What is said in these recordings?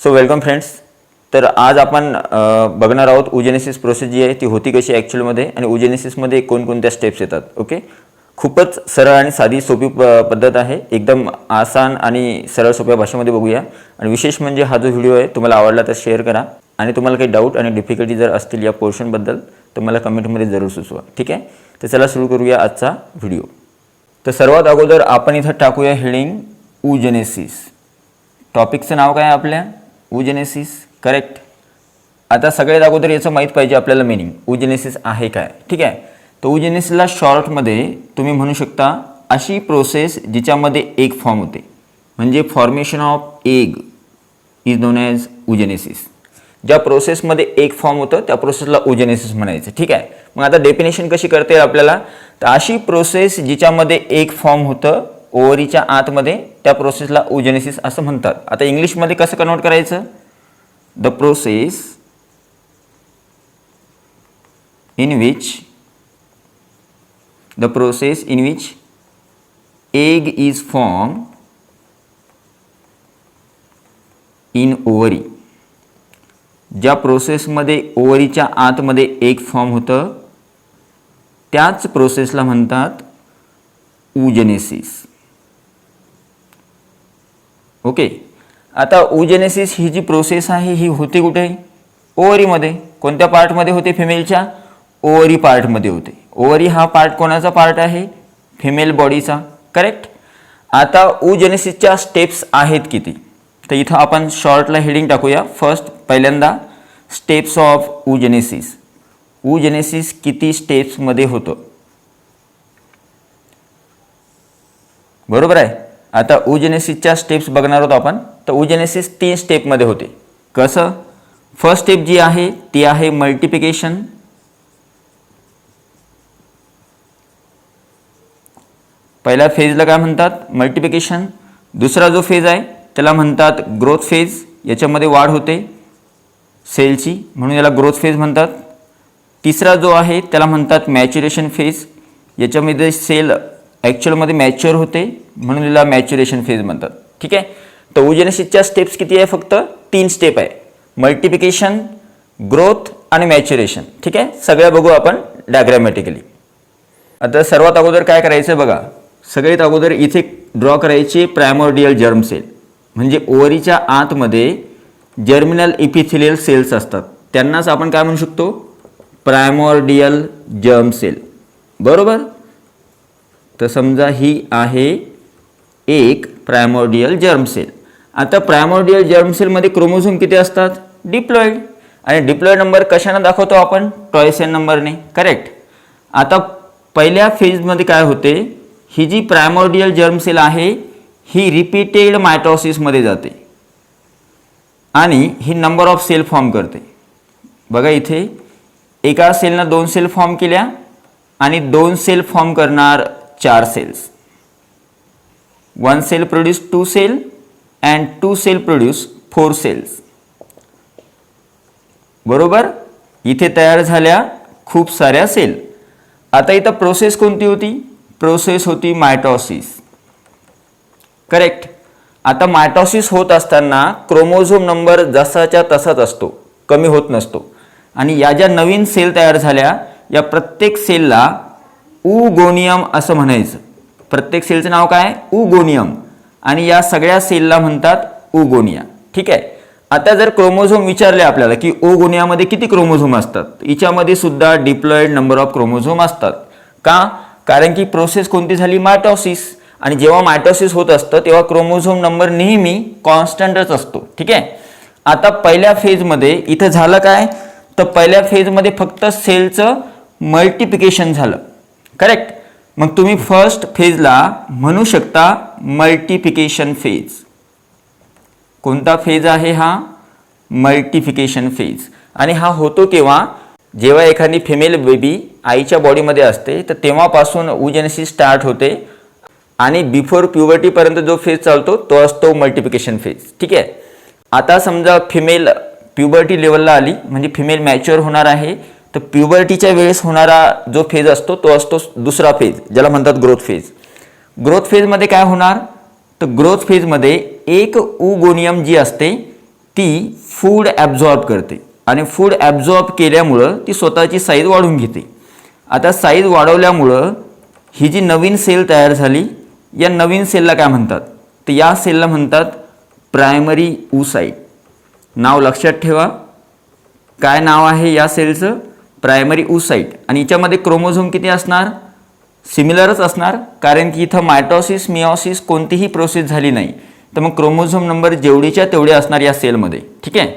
So welcome friends. तर आज आपण बघणार आहोत ओजेनेसिस प्रोसेस जी आहे ती होती कशी ॲक्च्युअलमध्ये आणि ओजेनेसिसमध्ये कोणकोणत्या स्टेप्स येतात. ओके, खूपच सरळ आणि साधी सोपी पद्धत आहे. एकदम आसान आणि सरळ सोप्या भाषेमध्ये बघूया. आणि विशेष म्हणजे हा जो व्हिडिओ आहे तुम्हाला आवडला तर शेअर करा आणि तुम्हाला काही डाऊट आणि डिफिकल्टी जर असतील या पोर्शनबद्दल तर मला कमेंटमध्ये जरूर सुचवा. ठीक आहे, तर चला सुरू करूया आजचा व्हिडिओ. तर सर्वात अगोदर आपण इथं टाकूया हेडिंग ओजेनेसिस. टॉपिकचं नाव काय आपल्या ओजेनेसिस. करेक्ट. आता सगळ्यात अगोदर याचं माहीत पाहिजे आपल्याला मिनिंग ओजेनेसिस आहे काय. ठीक आहे, तर ओजेनेसिसला शॉर्टमध्ये तुम्ही म्हणू शकता अशी प्रोसेस जिच्यामध्ये एग फॉर्म होते, म्हणजे formation of egg is non as oogenesis. ज्या प्रोसेसमध्ये एग फॉर्म होतं त्या प्रोसेसला ओजेनेसिस म्हणायचं. ठीक आहे, मग आता डेफिनेशन कशी करता येईल आपल्याला, तर अशी प्रोसेस जिच्यामध्ये एग फॉर्म होतं ओव्हरीच्या आतमध्ये त्या प्रोसेसला ओजेनेसिस असं म्हणतात. आता इंग्लिशमध्ये कसं कन्वर्ट करायचं, the process in which egg is formed in ovary. ज्या प्रोसेसमध्ये ओव्हरीच्या आतमध्ये एग फॉर्म होतं त्याच प्रोसेसला म्हणतात ओजेनेसिस. ओके, आता ओजेनेसिस ही जी प्रोसेस आहे ही होते कुठे, ओव्हरीमध्ये. कोणत्या पार्टमध्ये होते, फिमेलच्या ओव्हरी पार्टमध्ये होते. ओव्हरी हा पार्ट कोणाचा पार्ट आहे, फिमेल बॉडीचा. करेक्ट. आता ओजेनेसिसच्या स्टेप्स आहेत किती, तर इथं आपण शॉर्टला हेडिंग टाकूया. फर्स्ट, पहिल्यांदा स्टेप्स ऑफ ओजेनेसिस. ओजेनेसिस किती स्टेप्समध्ये होतं, बरोबर आहे. आता ओजेनेसिसच्या स्टेप्स बघणार आहोत आपण. तर ओजेनेसिस 3 स्टेपमध्ये होते. कसं, फर्स्ट स्टेप जी आहे ती आहे मल्टिप्लिकेशन. पहिल्या फेजला काय म्हणतात, मल्टिप्लिकेशन. दुसरा जो फेज आहे त्याला म्हणतात ग्रोथ फेज. याच्यामध्ये वाढ होते सेलची म्हणून याला ग्रोथ फेज म्हणतात. तिसरा जो आहे त्याला म्हणतात मॅच्युरेशन फेज. याच्यामध्ये सेल ॲक्च्युअलमध्ये मॅच्युअर होते म्हणून याला मॅच्युरेशन फेज म्हणतात. ठीक आहे, तर ओजेनेसिसच्या स्टेप्स किती आहे, फक्त 3 स्टेप आहे, मल्टिप्लिकेशन, ग्रोथ आणि मॅच्युरेशन. ठीक आहे, सगळ्या बघू आपण डायग्रॅमॅटिकली. आता सर्वात अगोदर काय करायचं बघा, सगळ्यात अगोदर इथे ड्रॉ करायचे प्रायमॉर्डियल जर्म सेल. म्हणजे ओव्हरीच्या आतमध्ये जर्मिनल इपिथेलियल सेल्स असतात, त्यांनाच आपण काय म्हणू शकतो, प्रायमॉर्डियल जर्म सेल. बरोबर. तर समजा ही आहे एक प्रायमॉर्डियल जर्म सेल. आता प्रायमॉर्डियल जर्म सेलमध्ये क्रोमोझोम किती असतात, डिप्लॉइड. आणि डिप्लॉइड नंबर कशाने दाखवतो आपण, टॉयसेन नंबरने. करेक्ट. आता पहिल्या फेजमध्ये काय होते, ही जी प्रायमॉर्डियल जर्म सेल आहे ही रिपीटेड मायटॉसिसमध्ये जाते आणि ही नंबर ऑफ सेल फॉर्म करते. बघा इथे एका सेलनं 2 सेल फॉर्म केल्या आणि 2 सेल फॉर्म करणार 4 cells. 1 cell produce 2 cell and 2 cell produce 4 cells. बरोबर. इथे तयार झाल्या खूप साऱ्या सेल. आता इथं प्रोसेस कोणती होती, प्रोसेस होती मायटॉसिस. करेक्ट. आता मायटॉसिस होत असताना क्रोमोझोम नंबर जसाच्या तसाच असतो, कमी होत नसतो. आणि या ज्या नवीन सेल तयार झाल्या या प्रत्येक सेलला उगोनियम असं म्हणायचं. प्रत्येक सेलचं नाव काय, उगोनियम. आणि या सगळ्या सेलला म्हणतात उगोनिया. ठीक आहे. आता जर क्रोमोझोम विचारले आपल्याला की ओगोनियामध्ये किती क्रोमोझोम असतात, हिच्यामध्ये सुद्धा डिप्लॉइड नंबर ऑफ क्रोमोझोम असतात. का, कारण की प्रोसेस कोणती झाली, मायटॉसिस. आणि जेव्हा मायटॉसिस होत असतं तेव्हा क्रोमोझोम नंबर नेहमी कॉन्स्टंटच असतो. ठीक आहे. आता पहिल्या फेजमध्ये इथं झालं काय, तर पहिल्या फेजमध्ये फक्त सेलचं मल्टिप्लिकेशन झालं. करेक्ट. मग तुम्ही फर्स्ट फेजला म्हणू शकता मल्टिप्लिकेशन फेज. कोणता फेज आहे हा, मल्टिप्लिकेशन फेज. आणि हा होतो केव्हा, जेव्हा एखादी फिमेल बेबी आईच्या बॉडीमध्ये असते तर तेव्हापासून ओजेनेसिस स्टार्ट होते आणि बिफोर प्युबर्टीपर्यंत जो फेज चालतो तो असतो मल्टिप्लिकेशन फेज. ठीक आहे. आता समजा फिमेल प्युबर्टी लेवलला आली म्हणजे फिमेल मॅच्युअर होणार आहे, तर प्युबर्टीच्या वेळेस होणारा जो फेज असतो तो असतो दुसरा फेज, ज्याला म्हणतात ग्रोथ फेज. ग्रोथ फेजमध्ये काय होणार, तर ग्रोथ फेजमध्ये एक उगोनियम जी असते ती फूड ॲब्झॉर्ब करते आणि फूड ॲब्झॉर्ब केल्यामुळं ती स्वतःची साईज वाढवून घेते. आता साईज वाढवल्यामुळं ही जी नवीन सेल तयार झाली, या नवीन सेलला काय म्हणतात, तर या सेलला म्हणतात प्रायमरी oocyte. नाव लक्षात ठेवा, काय नाव आहे या सेलचं, प्रायमरी oocyte. आणि याच्यामध्ये क्रोमोझोम किती असणार, सिमिलरच असणार, कारण की इथं मायटॉसिस मिओसिस कोणतीही प्रोसेस झाली नाही, तर मग क्रोमोझोम नंबर जेवढीच्या तेवढे असणार या सेलमध्ये. ठीक आहे.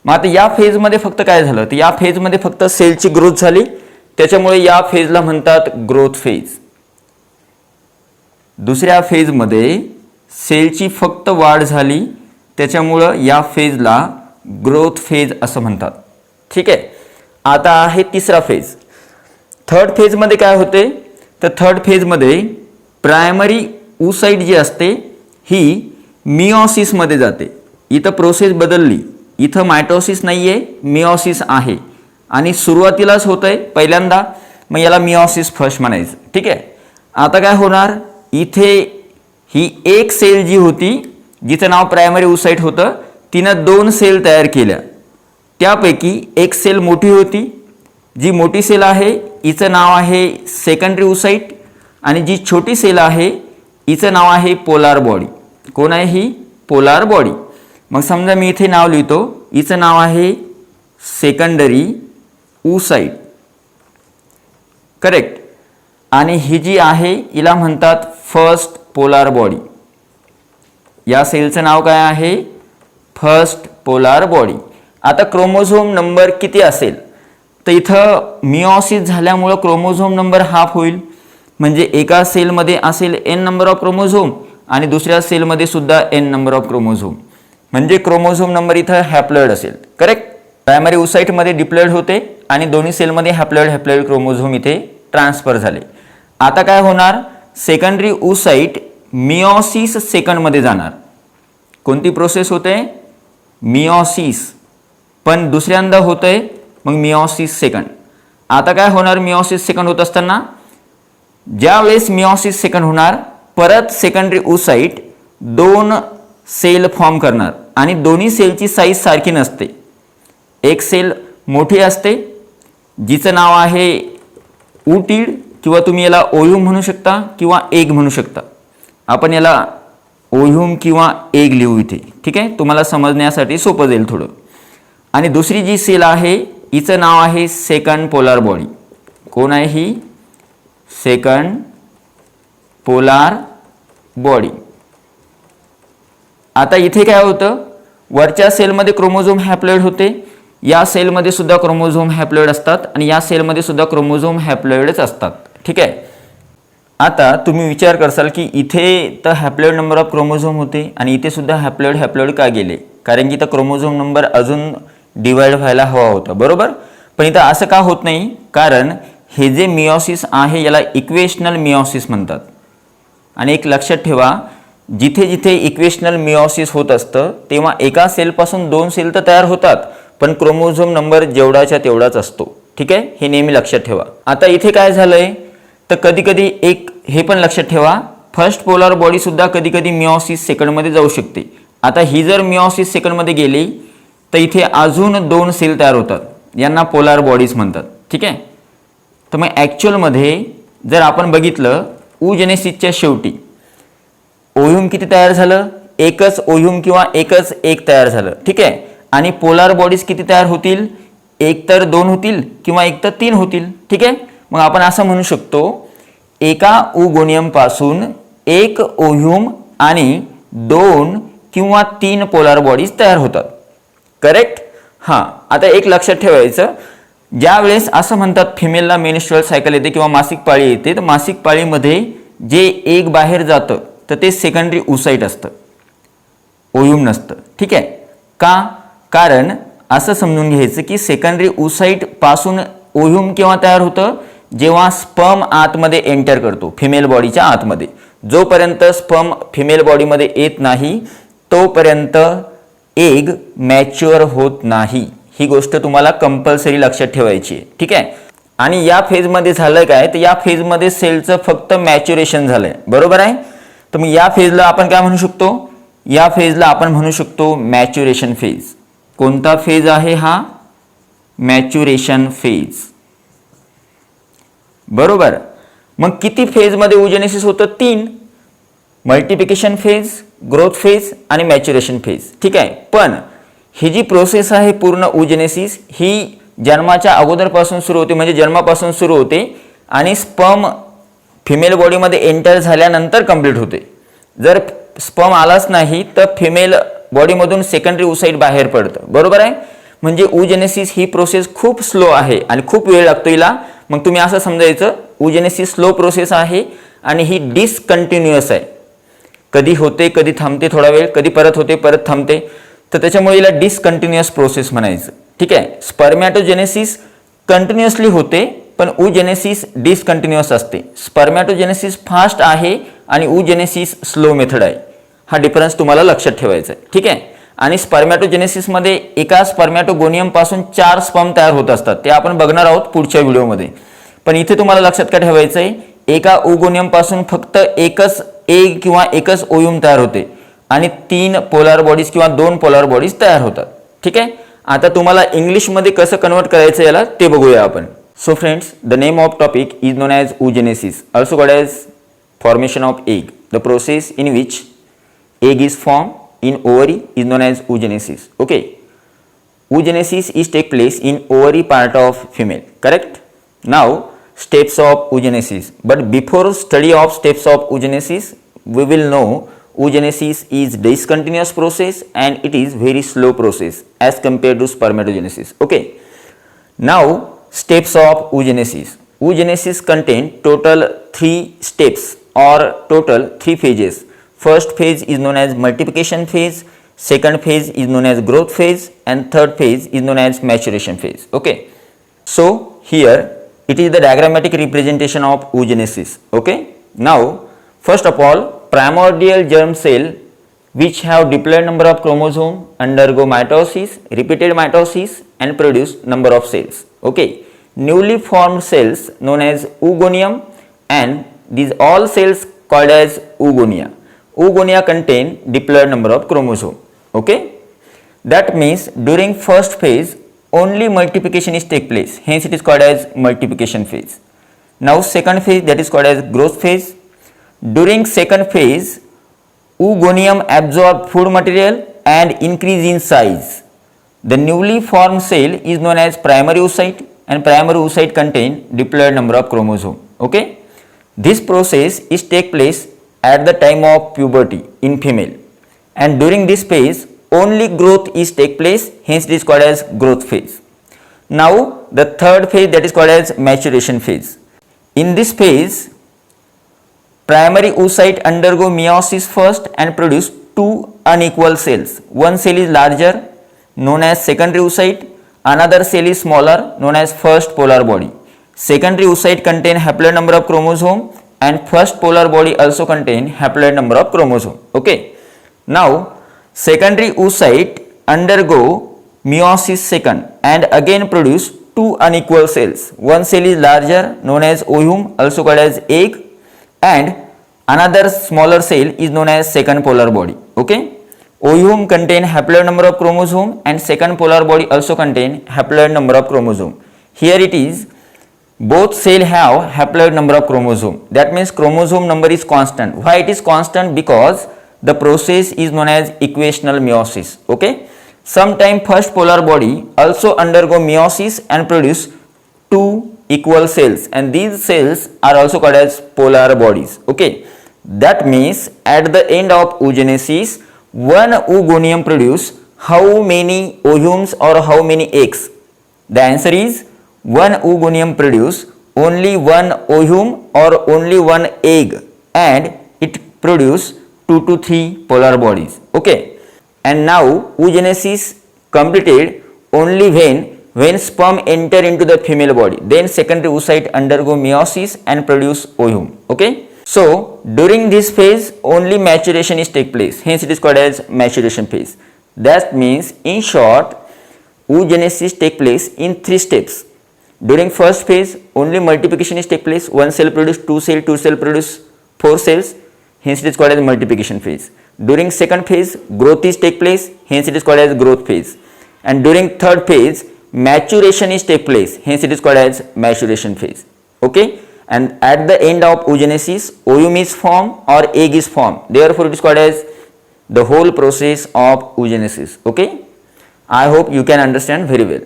मग आता या फेजमध्ये फक्त काय झालं, तर या फेजमध्ये फक्त सेलची ग्रोथ झाली, त्याच्यामुळे या फेजला म्हणतात ग्रोथ फेज. दुसऱ्या फेजमध्ये सेलची फक्त वाढ झाली, त्याच्यामुळं या फेजला ग्रोथ फेज असं म्हणतात. ठीक आहे. आता आहे तिसरा फेज. थर्ड फेजमध्ये काय होते, तर थर्ड फेजमध्ये प्रायमरी oocyte जी असते ही मिओसिसमध्ये जाते. इथं प्रोसेस बदलली, इथं मायटोसिस नाही आहे, मिओसिस आहे आणि सुरुवातीलाच होतं आहे पहिल्यांदा, मग याला मिओसिस फर्स्ट म्हणायचं. ठीक आहे. आता काय होणार, इथे ही एक सेल जी होती जिचं नाव प्रायमरी oocyte होतं, तिनं 2 सेल तयार केल्या. त्यापैकी एक सेल मोठी होती, जी मोठी सेल आहे हिचं नाव आहे सेकंडरी oocyte आणि जी छोटी सेल आहे हिचं नाव आहे पोलार बॉडी. कोण आहे ही, पोलार बॉडी. मग समजा मी इथे नाव लिहितो, हिचं नाव आहे सेकंडरी oocyte. करेक्ट. आणि ही जी आहे हिला म्हणतात फर्स्ट पोलार बॉडी. या सेलचं नाव काय आहे, फर्स्ट पोलार बॉडी. आता क्रोमोझोम नंबर किती असेल, तर इथं मिओसिस झाल्यामुळं क्रोमोझोम नंबर हाफ होईल, म्हणजे एका सेलमध्ये असेल n नंबर ऑफ क्रोमोझोम आणि दुसऱ्या सेलमध्ये सुद्धा n नंबर ऑफ क्रोमोझोम, म्हणजे क्रोमोझोम नंबर इथं हॅप्लॉइड असेल. करेक्ट. प्रायमरी oocyteमध्ये डिप्लॉइड होते आणि दोन्ही सेलमध्ये हॅप्लॉइड क्रोमोझोम इथे ट्रान्सफर झाले. आता काय होणार, सेकंडरी oocyte मिओसिस सेकंडमध्ये जाणार. कोणती प्रोसेस होते, मिओसिस, पण दुसऱ्यांदा होतंय मग मिओसिस सेकंड. आता काय होणार, मिओसिस सेकंड होत असताना ज्या वेळेस मिओसिस सेकंड होणार, परत सेकंडरी oocyte 2 सेल फॉर्म करणार आणि दोन्ही सेलची साईज सारखी नसते. एक सेल मोठी असते जिचं नाव आहे ऊटीड किंवा तुम्ही याला ओव्ह्यूम म्हणू शकता किंवा एग म्हणू शकता. आपण याला ओव्ह्यूम किंवा एग लिहू इथे. ठीक आहे, तुम्हाला समजण्यासाठी सोपं जाईल थोडं. आणि दुसरी जी सेल आहे हिचं नाव आहे सेकंड पोलार बॉडी. कोण आहे ही, सेकंड पोलार बॉडी. आता इथे काय होतं, वरच्या सेलमध्ये क्रोमोझोम हॅप्लॉइड होते, या सेलमध्ये सुद्धा क्रोमोझोम हॅप्लॉइड असतात आणि या सेलमध्ये सुद्धा क्रोमोझोम हॅप्लॉइडच असतात. ठीक आहे. आता तुम्ही विचार करसाल की इथे तर हॅप्लॉइड नंबर ऑफ क्रोमोझोम होते आणि इथे सुद्धा हॅप्लॉइड का गेले, कारण की इथं क्रोमोझोम नंबर अजून डिवाइड व्हायला हवा होता, बरोबर. पण इथं असं का होत नाही, कारण हे जे मिओसिस आहे याला इक्वेशनल मिओसिस म्हणतात. आणि एक लक्षात ठेवा, जिथे जिथे इक्वेशनल मिओसिस होत असतं तेव्हा एका सेलपासून 2 सेल तर तयार होतात, पण क्रोमोझोम नंबर जेवढाच्या तेवढाच असतो. ठीक आहे, हे नेहमी लक्षात ठेवा. आता इथे काय झालंय, तर कधी कधी एक हे पण लक्षात ठेवा, फर्स्ट पोलार बॉडी सुद्धा कधी कधी मिओसिस सेकंडमध्ये जाऊ शकते. आता ही जर मिओसिस सेकंडमध्ये गेली तर इथे अजून 2 सेल तयार होतात, यांना पोलार बॉडीज म्हणतात. ठीक आहे. तर मग ॲक्च्युअलमध्ये जर आपण बघितलं, oogenesisच्या शेवटी ओव्ह्यूम किती तयार झालं, एकच ओव्ह्यूम किंवा एकच एग तयार झालं. ठीक आहे. आणि पोलार बॉडीज किती तयार होतील, एक तर 2 होतील किंवा एक तर 3 होतील. ठीक आहे. मग आपण असं म्हणू शकतो, एका ओगोनियम पासून एक ओव्ह्यूम आणि 2 किंवा 3 पोलार बॉडीज तयार होतात. करेक्ट. हां, आता एक लक्षात ठेवायचं, ज्या वेळेस असं म्हणतात फिमेलला मेन्स्ट्रुअल सायकल येते किंवा मासिक पाळी येते, तर मासिक पाळीमध्ये जे एक बाहेर जातं तर ते सेकंडरी oocyte असतं, ओव्ह्यूम नसतं. ठीक आहे. का, कारण असं समजून घ्यायचं की सेकंडरी oocyte पासून ओव्ह्यूम केव्हा तयार होतं, जेव्हा स्पर्म आतमध्ये एंटर करतो फिमेल बॉडीच्या आतमध्ये. जोपर्यंत स्पर्म फिमेल बॉडीमध्ये येत नाही तोपर्यंत एग मॅच्युअर होत नाही. ही गोष्ट तुम्हाला कंपल्सरी लक्षात ठेवायची आहे. ठीक आहे. आणि या फेजमध्ये झालं काय, तर या फेजमध्ये सेलचं फक्त मॅच्युरेशन झालंय, बरोबर आहे. तर मग या फेजला आपण काय म्हणू शकतो, या फेजला आपण म्हणू शकतो मॅच्युरेशन फेज. कोणता फेज आहे हा? Maturation phase. बरोबर. मग किती फेजमध्ये oogenesis होतं? 3. मल्टिप्लिकेशन फेज, ग्रोथ फेज आणि मॅच्युरेशन फेज. ठीक आहे. पण ही जी प्रोसेस आहे पूर्ण oogenesis ही जन्माच्या अगोदरपासून सुरू होते, म्हणजे जन्मापासून सुरू होते आणि स्पर्म फिमेल बॉडीमध्ये एंटर झाल्यानंतर कंप्लीट होते. जर स्पर्म आलाच नाही तर फिमेल बॉडीमधून सेकंडरी oocyte बाहेर पडतं. बरोबर आहे. म्हणजे oogenesis ही प्रोसेस खूप स्लो आहे आणि खूप वेळ लागतो हिला. मग तुम्ही असं समजायचं oogenesis स्लो प्रोसेस आहे आणि ही डिसकंटिन्युअस आहे. कधी होते कधी थांबते थोडा वेळ, कधी परत होते परत थांबते, तर त्याच्यामुळे हिला डिसकंटिन्युअस प्रोसेस म्हणायचं. ठीक आहे. स्पर्मॅटोजेनेसिस कंटिन्युअसली होते पण oogenesis डिसकंटिन्युअस असते. स्पर्मॅटोजेनेसिस फास्ट आहे आणि oogenesis स्लो मेथड आहे. हा डिफरन्स तुम्हाला लक्षात ठेवायचा आहे. ठीक आहे. आणि स्पर्मॅटोजेनेसिसमध्ये एका स्पर्मॅटोगोनियम पासून 4 स्पर्म तयार होत असतात. ते आपण बघणार आहोत पुढच्या व्हिडिओमध्ये. पण इथे तुम्हाला लक्षात काय ठेवायचं आहे, एका ओगोनियम पासून फक्त एकच एग किंवा एकच ओव्यूम तयार होते आणि 3 पोलार बॉडीज किंवा 2 पोलार बॉडीज तयार होतात. ठीक आहे. आता तुम्हाला इंग्लिशमध्ये कसं कन्वर्ट करायचं याला ते बघूया आपण. So friends, the name of topic is non as oogenesis, also called as formation of egg. The process in which egg is formed in ovary is known as oogenesis. Okay. Oogenesis is take place in ovary part of female. Correct? Now, steps of oogenesis. But before study of steps of oogenesis, we will know oogenesis is discontinuous process and it is very slow process as compared to spermatogenesis. Okay. Now, steps of oogenesis. Oogenesis contain total 3 steps or total 3 phases. First phase is known as multiplication phase, second phase is known as growth phase and third phase is known as maturation phase. Okay. So here it is the diagrammatic representation of oogenesis. Okay. Now first of all, primordial germ cell which have diploid number of chromosome undergo mitosis, repeated mitosis and produce number of cells. Okay. Newly formed cells known as oogonium and these all cells called as oogonia. Oogonia contain diploid number of chromosome. Okay. That means during first phase only multiplication is take place, hence it is called as multiplication phase. Now second phase, that is called as growth phase. During second phase oogonium absorb food material and increase in size. The newly formed cell is known as primary oocyte and primary oocyte contain diploid number of chromosome. Okay. This process is take place at the time of puberty in female and during this phase only growth is take place, hence it is called as growth phase. Now the third phase, that is called as maturation phase. In this phase primary oocyte undergo meiosis first and produce 2 unequal cells. One cell is larger known as secondary oocyte, another cell is smaller known as first polar body. Secondary oocyte contain haploid number of chromosome and first polar body also contain haploid number of chromosome. Okay. Now secondary oocyte undergo meiosis second and again produce 2 unequal cells. One cell is larger known as ovum also called as egg and another smaller cell is known as second polar body. Okay. Ovum contain haploid number of chromosome and second polar body also contain haploid number of chromosome. Here it is both cell have haploid number of chromosome. That means chromosome number is constant. Why it is constant? Because the process is known as equational meiosis. Okay. Sometime first polar body also undergo meiosis and produce 2 equal cells and these cells are also called as polar bodies. Okay. That means at the end of oogenesis one oogonium produce how many ovums or how many eggs? The answer is one oogonium produce only one ovum or only one egg and it produce 2 to 3 polar bodies. Okay. And now oogenesis completed only when sperm enter into the female body, then secondary oocyte undergo meiosis and produce ovum. Okay. So during this phase only maturation is take place, hence it is called as maturation phase. That means in short oogenesis take place in 3 steps. During first phase only multiplication is take place, one cell produce 2 cell, 2 cell produce 4 cells, hence it is called as multiplication phase. During second phase, growth is take place, hence it is called as growth phase. And during third phase, maturation is take place, hence it is called as maturation phase. Okay? And at the end of oogenesis, ovum is formed or egg is formed. Therefore, it is called as the whole process of oogenesis. Okay? I hope you can understand very well.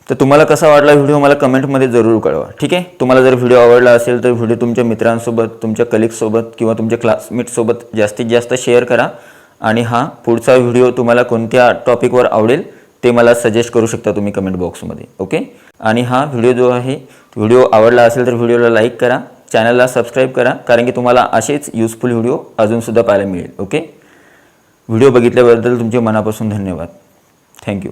तर तुम्हाला कसा वाटला video मला कमेंटमध्ये जरूर कळवा. ठीक आहे. तुम्हाला जर व्हिडिओ आवडला असेल तर व्हिडिओ तुमच्या मित्रांसोबत, तुमच्या कलिग्ससोबत किंवा तुमच्या क्लासमेटसोबत जास्तीत जास्त शेअर करा. आणि हा पुढचा व्हिडिओ तुम्हाला कोणत्या टॉपिकवर आवडेल ते मला सजेस्ट करू शकता तुम्ही कमेंट बॉक्समध्ये. ओके. आणि हा व्हिडिओ जो आहे व्हिडिओ आवडला असेल तर व्हिडिओला लाईक करा, चॅनलला सबस्क्राईब करा, कारण की तुम्हाला असेच युजफुल व्हिडिओ अजूनसुद्धा पाहायला मिळेल. ओके. व्हिडिओ बघितल्याबद्दल तुमचे मनापासून धन्यवाद. थँक्यू.